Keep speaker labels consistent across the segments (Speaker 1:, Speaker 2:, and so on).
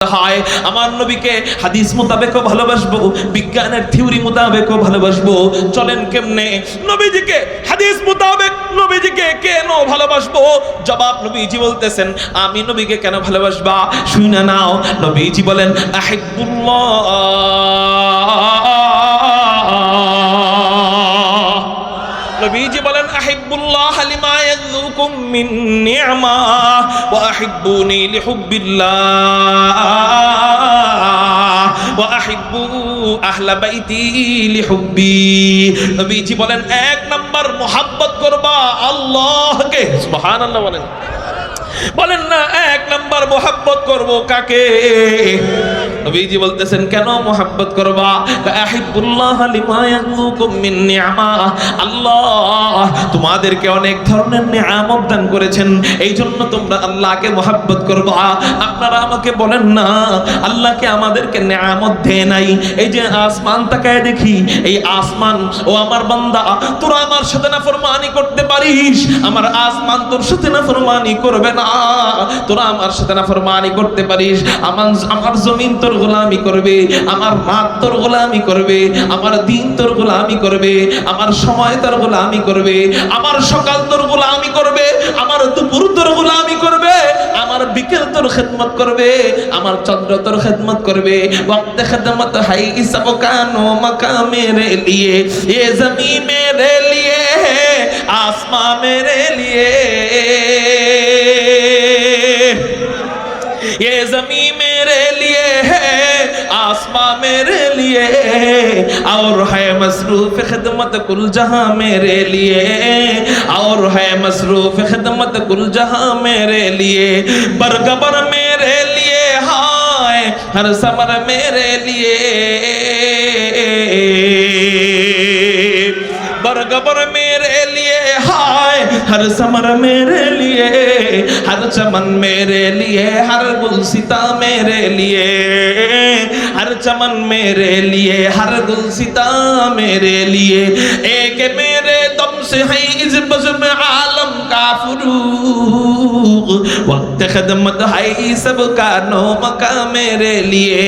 Speaker 1: হয় আমার নবীকে হাদিস মোতাবেকও ভালোবাসবো, বিজ্ঞানের থিওরি মোতাবেকও ভালোবাসবো। চলেন কেমনে নবীজিকে হাদিস মোতাবেক নবীজিকে কেন ভালোবাসবো? জবাব নবীজি বলতেছেন, আমি নবীকে কেন ভালোবাসবা শুনে নাও। নবীজি বলেন নবীজি বলেন আহিব্বুল্লাহ লিমা ইয়াযুকুম মিন নি'মা ওয়া আহিব্বুনি লিহুব্বিল্লাহ ওয়া আহিব্বু আহলা বাইতি লিহুব্বি। নবীজি বলেন এক নাম্বার মুহাব্বত করবা আল্লাহকে। সুবহানাল্লাহ বলেন, বলেন না এক নাম্বার মুহাব্বত করব কাকে? নবীজি বলতেছেন কেন মুহাব্বত করবা? আহিব্বুল্লাহ লিমা ইয়াযুকুম মিন নি'মা, আল্লাহ তোমাদেরকে অনেক ধরনের নিয়ামত দান করেছেন, এই জন্য তোমরা আল্লাহকে মুহাব্বত করবা। আপনারা আমাকে বলেন না আল্লাহকে আমাদেরকে নিয়ামত দেয় নাই? এই যে আসমান তাকায় দেখি, এই আসমান ও আমার বান্দা তোরা আমার সাথে নাফরমানি করতে পারিস, আমার আসমান তোর সাথে নাফরমানি করবে না। তোরা আমার সাথে নাফরমানি করতে পারিস, আমার জমিন তোর গোলামি করবে, আমার রাত তোর গোলামি করবে, আমার দিন তোর গোলামি করবে, আমার সময় তোর গোলামি করবে, আমার সকাল তোর গোলামি করবে, আমার দুপুর তোর গোলামি করবে, আমার বিকেল তোর খেদমত করবে, আমার চন্দ্র তোর খেদমত করবে। वक्त खिदमत है सब कानो मका मेरे लिए, ये जमी मेरे लिए है, आसमां मेरे लिए, ये जमी मेरे लिए है, आसमां मेरे लिए, और है मसरूफ खिदमत कुल जहां मेरे लिए, और है मसरूफ खिदमत कुल जहां मेरे लिए, बरगबर मेरे लिए हाय हर समर मेरे लिए, बरगबर मेरे लिए हाय हर समर मेरे लिए, हर चमन मेरे लिए, हर गुलसिता मेरे लिए, हर चमन मेरे लिए, हर गुलसिता मेरे लिए, एक मेरे दम से है इस बज़्म आलम का फुरूग, वक्त खिदमत है सबका नौमका मेरे लिए,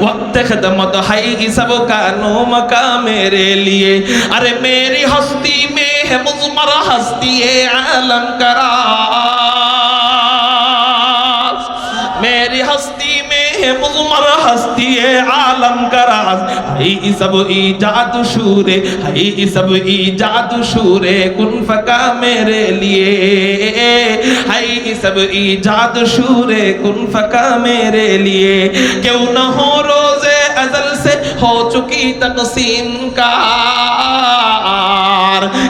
Speaker 1: वक्त खिदमत है सबका नौमका मेरे लिए। अरे मेरी हस्ती में है मुज़मर हस्ती आलम का राज, मेरी हस्ती में है मुज़मर हस्ती आलम का राज, है सब ईजाद शूरे, है सब ईजाद शूरे कुन फका मेरे लिए, है सब ईजाद शूरे कुन फका मेरे लिए। क्यों न हो रोज़े अज़ल से हो चुकी तक़सीम कार,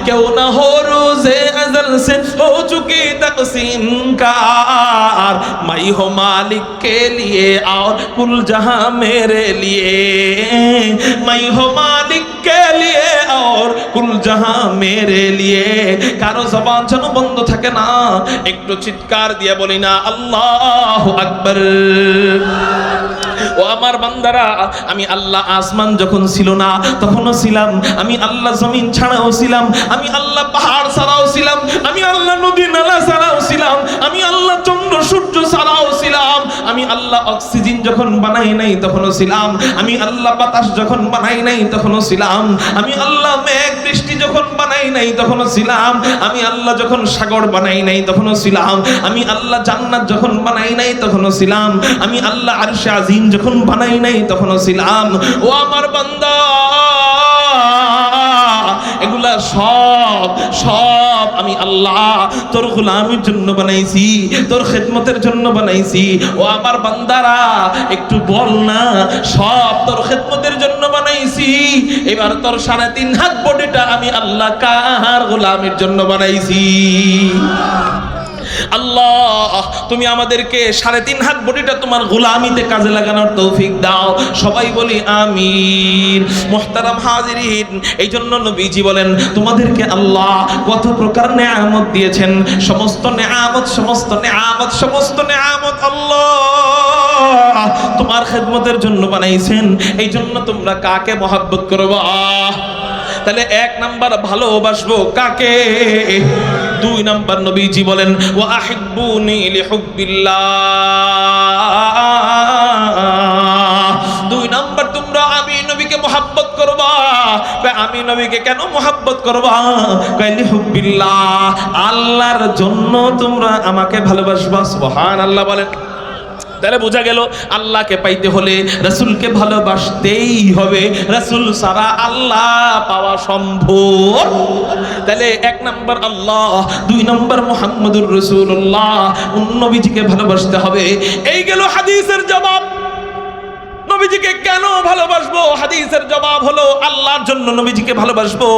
Speaker 1: क्यों न हो रोज़े अज़ल से हो चुकी तक़सीम कार, मैं हो मालिक के लिए और कुल जहां मेरे लिए, मैं हो मालिक के लिए और कुल जहां मेरे लिए। कारो जबान যেন বন্ধ থাকে না, একটু চিৎকার দিয়ে বলি না আল্লাহু আকবার। ও আমার বান্দারা, আমি আল্লাহ আসমান যখন ছিল না তখনও ছিলাম, আমি আল্লাহ জমিন ছাড়াও ছিলাম, আমি আল্লাহ পাহাড় ছাড়াও ছিলাম, আমি আল্লাহ নদী নালা ছাড়াও ছিলাম, আমি আল্লাহ চন্দ্র সূর্য ছাড়াও ছিলাম, আমি আল্লাহ অক্সিজেন যখন বানাই নাই তখনও ছিলাম, আমি আল্লাহ বাতাস যখন বানাই নাই তখনও ছিলাম, আমি আল্লাহ মেঘ বৃষ্টি যখন বানাই নাই তখনও ছিলাম, আমি আল্লাহ যখন সাগর বানাই নাই তখনও ছিলাম, আমি আল্লাহ জান্নাত যখন বানাই নাই তখনও ছিলাম, আমি আল্লাহ আরশে আজিম যখন বানাই নাই তখনও ছিলাম। ও আমার বান্দা, এগুলা সব সব আমি আল্লাহ তোর গোলামির জন্য বানাইছি, তোর খেদমতের জন্য বানাইছি। ও আমার বান্দারা একটু বল না, সব তোর খেদমতের জন্য বানাইছি। এবার তোর 3.5 হাত বডিটা আমি আল্লাহ কার গোলামির জন্য বানাইছি? আল্লাহ তুমি আমাদেরকে 3.5 হাত বডিটা তোমার গোলামিতে কাজে লাগানোর তৌফিক দাও। সবাই বলি আমিন। মুহতারাম হাজিরিন, এই জন্য নবীজি বলেন তোমাদেরকে আল্লাহ কত প্রকার নেয়ামত দিয়েছেন, সমস্ত নেয়ামত সমস্ত নেয়ামত সমস্ত নেয়ামত আল্লাহ তোমার খেদমতের জন্য বানাইছেন, এই জন্য তোমরা কাকে মহব্বত করবা? তাহলে 1 নাম্বার ভালোবাসবো কাকে? দুই নাম্বার নবীজি বলেন ওয়া আহিব্বুনি লিহুব্বিল্লাহ, দুই নাম্বার তোমরা আমি নবীকে মুহাব্বত করবা। আমি নবীকে কেন মুহাব্বত করবা? লিহুব্বিল্লাহ, আল্লাহর জন্য তোমরা আমাকে ভালোবাসবা। সুবহানাল্লাহ বলেন। তাহলে বোঝা গেল আল্লাহকে পাইতে হলে রাসূলকে ভালোবাসতেই হবে, রাসূল ছাড়া আল্লাহ পাওয়া সম্ভব। তাহলে এক নাম্বার আল্লাহ, দুই নাম্বার মুহাম্মদুর রাসূলুল্লাহ, নবীজিকে ভালোবাসতে হবে। এই গেল হাদিসের জবাব। নবীজিকে কেন ভালোবাসবো? হাদিসের জবাব হলো আল্লাহর জন্য নবীজিকে ভালোবাসবো।